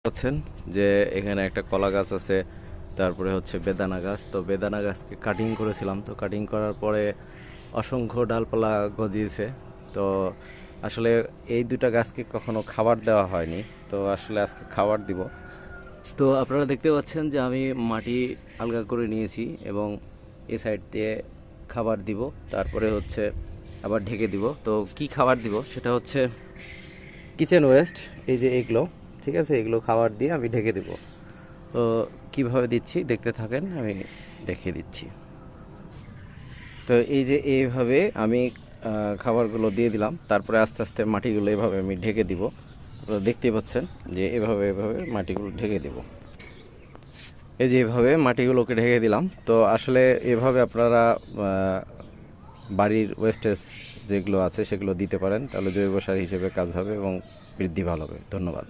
পাচ্ছেন যে এখানে একটা কলা গাছ আছে, তারপরে হচ্ছে বেদানা গাছ। তো বেদানা গাছকে কাটিং করেছিলাম, তো কাটিং করার পরে অসংখ্য ডালপালা গজিয়েছে। তো আসলে এই দুটা গাছকে কখনো খাবার দেওয়া হয়নি, তো আসলে আজকে খাবার দিব। তো আপনারা দেখতে পাচ্ছেন যে আমি মাটি আলগা করে নিয়েছি এবং এই সাইড দিয়ে খাবার দিব, তারপরে হচ্ছে আবার ঢেকে দিব। তো কি খাবার দিব সেটা হচ্ছে কিচেন ওয়েস্ট, এই যে এগুলো, ঠিক আছে, এগুলো খাবার দিয়ে আমি ঢেকে দেব। তো কীভাবে দিচ্ছি দেখতে থাকেন, আমি দেখিয়ে দিচ্ছি। তো এই যে এইভাবে আমি খাবারগুলো দিয়ে দিলাম, তারপরে আস্তে আস্তে মাটিগুলো এভাবে আমি ঢেকে দিব। আপনারা দেখতেই পাচ্ছেন যে এভাবে এভাবে মাটিগুলো ঢেকে দেব। এই যে এভাবে মাটিগুলোকে ঢেকে দিলাম। তো আসলে এভাবে আপনারা বাড়ির ওয়েস্টেজ যেগুলো আছে সেগুলো দিতে পারেন, তাহলে জৈব সার হিসেবে কাজ হবে এবং বৃদ্ধি ভালো হবে। ধন্যবাদ।